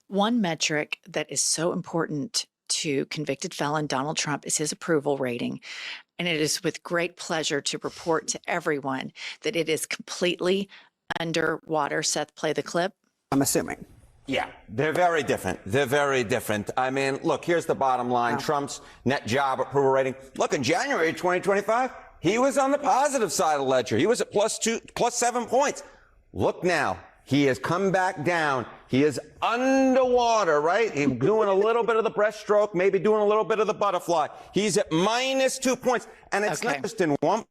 One metric that is so important to convicted felon Donald Trump is his approval rating. And it is with great pleasure to report to everyone that it is completely underwater. Seth, play the clip. I'm assuming. Yeah, they're very different. They're very different. I mean, look, here's the bottom line. Wow. Trump's net job approval rating. Look, in January 2025, he was on the positive side of the ledger. He was at plus 7 points. Look now. He has come back down. He is underwater, right? He's doing a little bit of the breaststroke, maybe doing a little bit of the butterfly. He's at minus 2 points. And it's not just in one.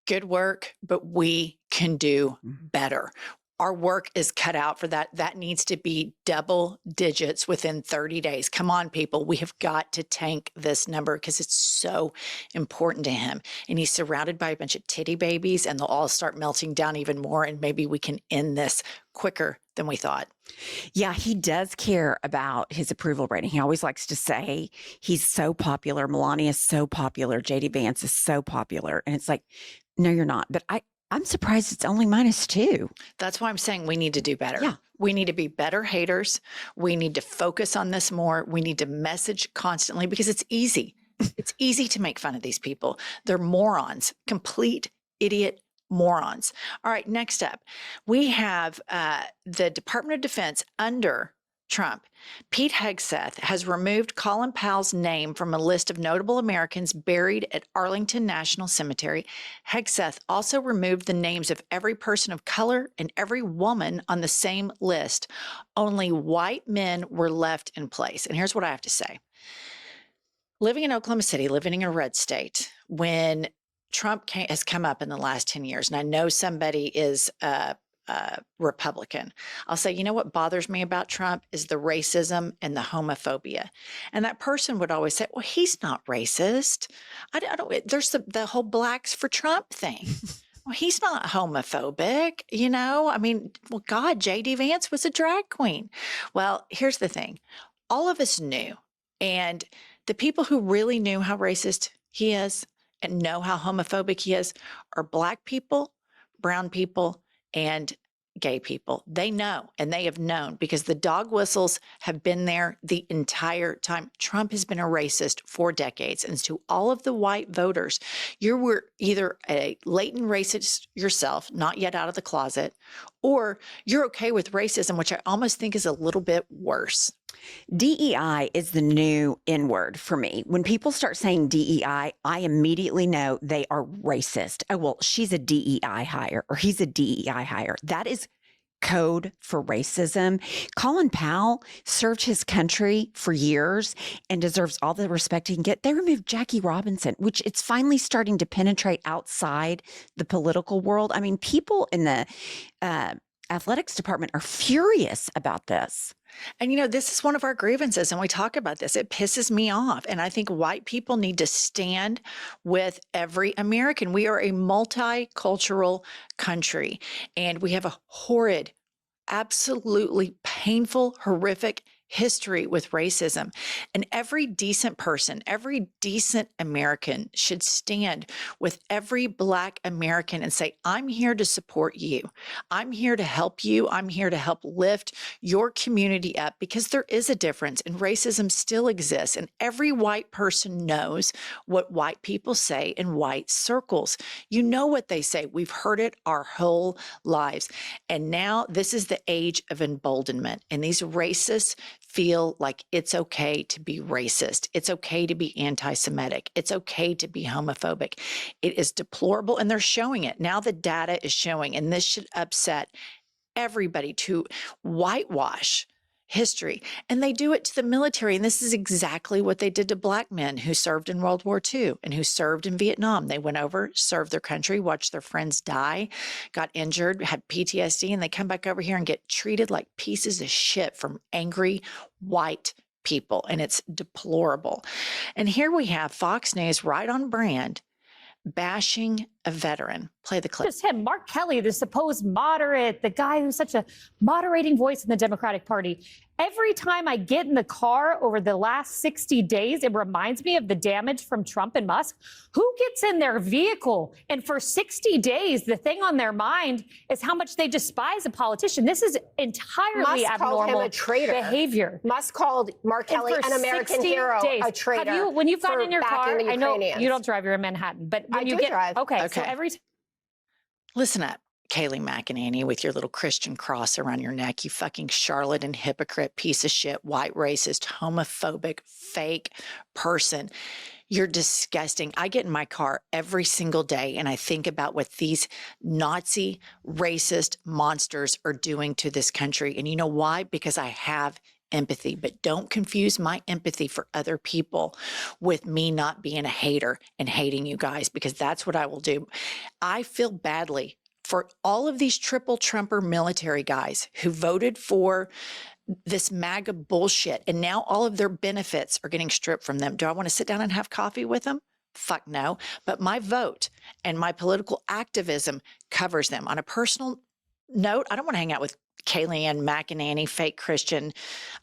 Good work, but we can do better. Our work is cut out for that. That needs to be double digits within 30 days. Come on, people. We have got to tank this number because it's so important to him. And he's surrounded by a bunch of titty babies, and they'll all start melting down even more. And maybe we can end this quicker than we thought. Yeah, he does care about his approval rating. He always likes to say he's so popular. Melania is so popular. JD Vance is so popular. And it's like, no, you're not. But I'm surprised it's only -2. That's why I'm saying we need to do better. Yeah. We need to be better haters. We need to focus on this more. We need to message constantly because it's easy. It's easy to make fun of these people. They're morons, complete idiot morons. All right, next up, we have the Department of Defense under Trump. Pete Hegseth has removed Colin Powell's name from a list of notable Americans buried at Arlington National Cemetery. Hegseth also removed the names of every person of color and every woman on the same list. Only white men were left in place. And here's what I have to say. Living in Oklahoma City, living in a red state, when Trump has come up in the last 10 years, and I know somebody is Republican, I'll say, you know what bothers me about Trump is the racism and the homophobia. And that person would always say, well, he's not racist. I don't, there's the whole blacks for Trump thing. Well, he's not homophobic, you know? I mean, well, God, JD Vance was a drag queen. Well, here's the thing. All of us knew. And the people who really knew how racist he is and know how homophobic he is are black people, brown people, and gay people. They know, and they have known because the dog whistles have been there the entire time. Trump has been a racist for decades. And to all of the white voters, you were either a latent racist yourself, not yet out of the closet, or you're okay with racism, which I almost think is a little bit worse. DEI is the new N-word for me. When people start saying DEI, I immediately know they are racist. Oh, well, she's a DEI hire or he's a DEI hire. That is code for racism. Colin Powell served his country for years and deserves all the respect he can get. They removed Jackie Robinson, which it's finally starting to penetrate outside the political world. I mean, people in the athletics department are furious about this. And, you know, this is one of our grievances, and we talk about this. It pisses me off. And I think white people need to stand with every American. We are a multicultural country, and we have a horrid, absolutely painful, horrific history with racism. And every decent person, every decent American should stand with every Black American and say, I'm here to support you. I'm here to help you. I'm here to help lift your community up because there is a difference and racism still exists. And every white person knows what white people say in white circles. You know what they say. We've heard it our whole lives. And now this is the age of emboldenment. And these racists feel like it's okay to be racist. It's okay to be anti-Semitic. It's okay to be homophobic. It is deplorable, and they're showing it. Now the data is showing, and this should upset everybody to whitewash history. And they do it to the military. And this is exactly what they did to Black men who served in World War II and who served in Vietnam. They went over, served their country, watched their friends die, got injured, had PTSD, and they come back over here and get treated like pieces of shit from angry white people. And it's deplorable. And here we have Fox News right on brand bashing a veteran. Play the clip. Just him, Mark Kelly, the supposed moderate, the guy who's such a moderating voice in the Democratic Party. Every time I get in the car over the last 60 days, it reminds me of the damage from Trump and Musk. Who gets in their vehicle? And for 60 days, the thing on their mind is how much they despise a politician. This is entirely Musk abnormal called him a traitor. behavior. Musk called Mark Kelly And for an American 60 hero days, a traitor. Have you, when you've gotten in your car, backing the I know Ukrainians. you don't drive, you're in Manhattan, but when I you do get, drive. okay, so Okay. every time. Listen up, Kayleigh McEnany, with your little Christian cross around your neck, you fucking charlatan and hypocrite, piece of shit, white racist, homophobic, fake person. You're disgusting. I get in my car every single day and I think about what these Nazi racist monsters are doing to this country. And you know why? Because I have empathy, but don't confuse my empathy for other people with me not being a hater and hating you guys, because that's what I will do. I feel badly for all of these triple Trumper military guys who voted for this MAGA bullshit, and now all of their benefits are getting stripped from them. Do I want to sit down and have coffee with them? Fuck no. But my vote and my political activism covers them. On a personal note, I don't want to hang out with Kayleigh McEnany, fake Christian.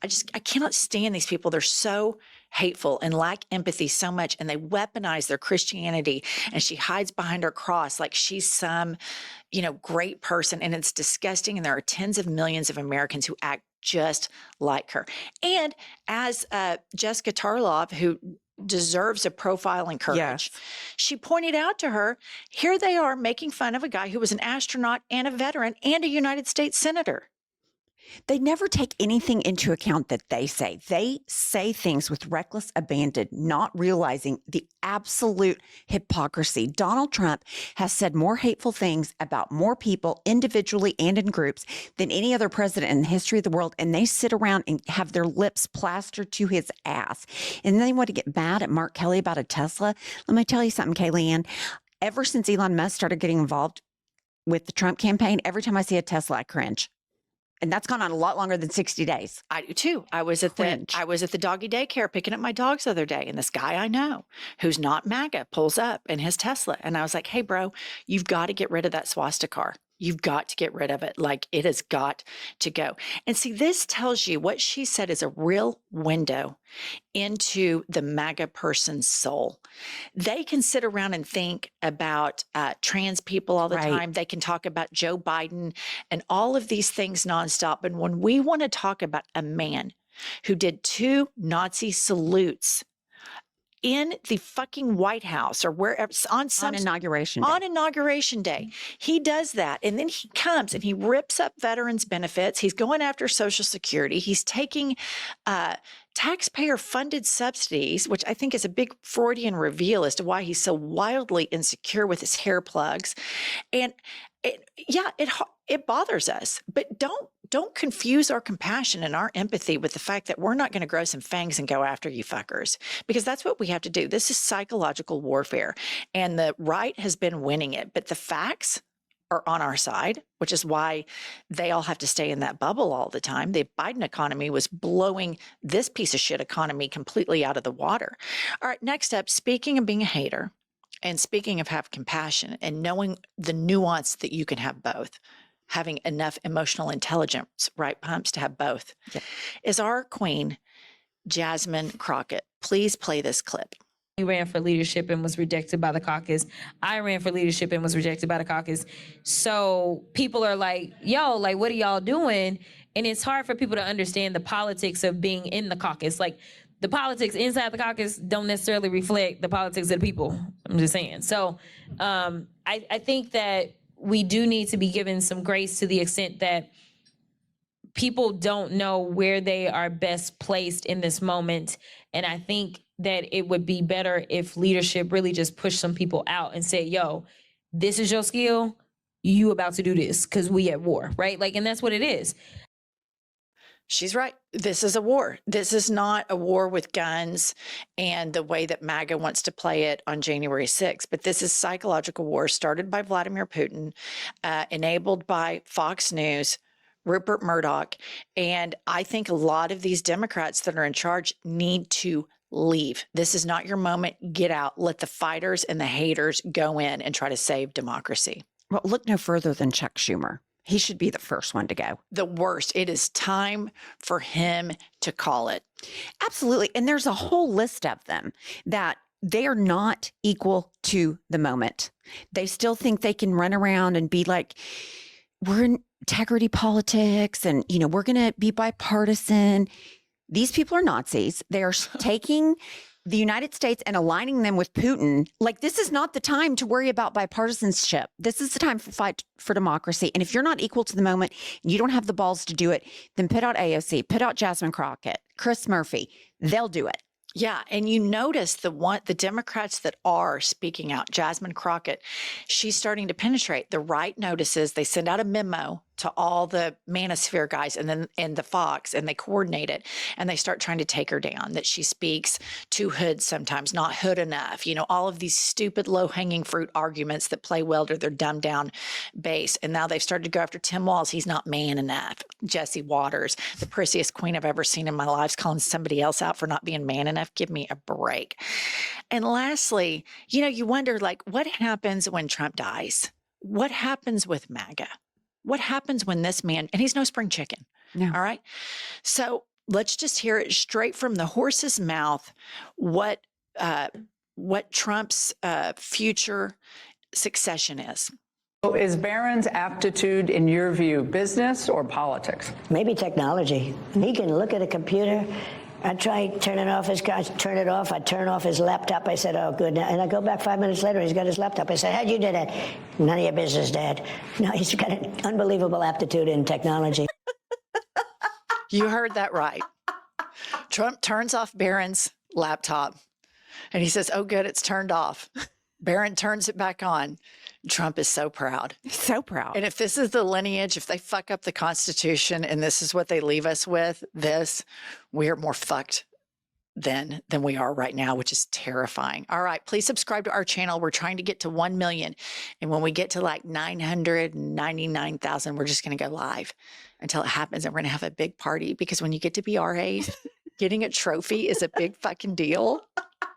I cannot stand these people. They're so hateful and lack empathy so much, and they weaponize their Christianity, and she hides behind her cross like she's some, great person, and it's disgusting. And there are tens of millions of Americans who act just like her. And as Jessica Tarlov, who deserves a profile and courage, Yes. she pointed out to her, here they are making fun of a guy who was an astronaut and a veteran and a United States senator. They never take anything into account that they say. They say things with reckless abandon, not realizing the absolute hypocrisy. Donald Trump has said more hateful things about more people individually and in groups than any other president in the history of the world. And they sit around and have their lips plastered to his ass. And then they want to get mad at Mark Kelly about a Tesla. Let me tell you something, Kayleigh. Ever since Elon Musk started getting involved with the Trump campaign, every time I see a Tesla, I cringe. And that's gone on a lot longer than 60 days. I do too. I was at the doggy daycare picking up my dogs the other day, and this guy I know who's not MAGA pulls up in his Tesla, and I was like, "Hey, bro, you've got to get rid of that swastika car. You've got to get rid of it. Like, it has got to go." And see, this tells you what she said is a real window into the MAGA person's soul. They can sit around and think about trans people all the Right. time. They can talk about Joe Biden and all of these things nonstop. But when we want to talk about a man who did 2 Nazi salutes in the fucking White House or wherever on Inauguration Day. on Inauguration Day, he does that. And then he comes and he rips up veterans' benefits. He's going after Social Security. He's taking taxpayer funded subsidies, which I think is a big Freudian reveal as to why he's so wildly insecure with his hair plugs. And it bothers us, but don't confuse our compassion and our empathy with the fact that we're not going to grow some fangs and go after you fuckers, because that's what we have to do. This is psychological warfare, and the right has been winning it, but the facts are on our side, which is why they all have to stay in that bubble all the time. The Biden economy was blowing this piece of shit economy completely out of the water. All right, next up, speaking of being a hater, and speaking of have compassion and knowing the nuance that you can have both, having enough emotional intelligence, right, Pumps, to have both, is our queen, Jasmine Crockett. Please play this clip. He ran for leadership and was rejected by the caucus. I ran for leadership and was rejected by the caucus. So people are like, yo, like, what are y'all doing? And it's hard for people to understand the politics of being in the caucus. Like, the politics inside the caucus don't necessarily reflect the politics of the people. I'm just saying. So I think that we do need to be given some grace to the extent that people don't know where they are best placed in this moment. And I think that it would be better if leadership really just pushed some people out and say, yo, this is your skill. You about to do this because we at war, right? Like, and that's what it is. She's right. This is a war. This is not a war with guns and the way that MAGA wants to play it on January 6th. But this is psychological war started by Vladimir Putin, enabled by Fox News, Rupert Murdoch. And I think a lot of these Democrats that are in charge need to leave. This is not your moment. Get out. Let the fighters and the haters go in and try to save democracy. Well, look no further than Chuck Schumer. He should be the first one to go. The worst. It is time for him to call it. Absolutely. And there's a whole list of them that they are not equal to the moment. They still think they can run around and be like, we're in integrity politics and, we're going to be bipartisan. These people are Nazis. They are taking the United States and aligning them with Putin. Like, this is not the time to worry about bipartisanship. This is the time for fight for democracy. And if you're not equal to the moment and you don't have the balls to do it, then put out AOC, put out Jasmine Crockett, Chris Murphy. They'll do it. Yeah, and you notice the Democrats that are speaking out, Jasmine Crockett, she's starting to penetrate. The right notices, they send out a memo to all the Manosphere guys and the Fox, and they coordinate it, and they start trying to take her down, that she speaks too hood sometimes, not hood enough, all of these stupid low-hanging fruit arguments that play well to their dumbed down base. And now they've started to go after Tim Walz. He's not man enough. Jesse Waters, the prettiest queen I've ever seen in my life, is calling somebody else out for not being man enough. Give me a break. And lastly, you wonder, what happens when Trump dies? What happens with MAGA? What happens when this man, and he's no spring chicken, No. all right? So let's just hear it straight from the horse's mouth, what Trump's future succession is. So is Barron's aptitude, in your view, business or politics? Maybe technology. He can look at a computer. I try turning off his car, turn it off. I turn off his laptop. I said, oh, good. And I go back 5 minutes later, he's got his laptop. I said, how'd you do that? None of your business, Dad. No, he's got an unbelievable aptitude in technology. You heard that right. Trump turns off Barron's laptop and he says, oh, good, it's turned off. Barron turns it back on. Trump is so proud. So proud. And if this is the lineage, if they fuck up the Constitution and this is what they leave us with, we are more fucked than we are right now, which is terrifying. All right, please subscribe to our channel. We're trying to get to 1 million. And when we get to 999,000, we're just going to go live until it happens. And we're going to have a big party, because when you get to be our age, getting a trophy is a big fucking deal.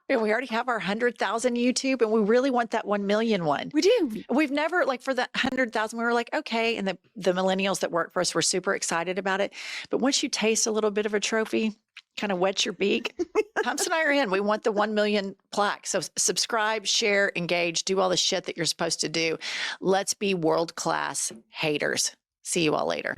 And we already have our 100,000 YouTube, and we really want that 1 million one. We do. We've never, for the 100,000, we were like, okay. And the millennials that work for us were super excited about it. But once you taste a little bit of a trophy, kind of wet your beak, Humps and I are in. We want the 1 million plaque. So subscribe, share, engage, do all the shit that you're supposed to do. Let's be world-class haters. See you all later.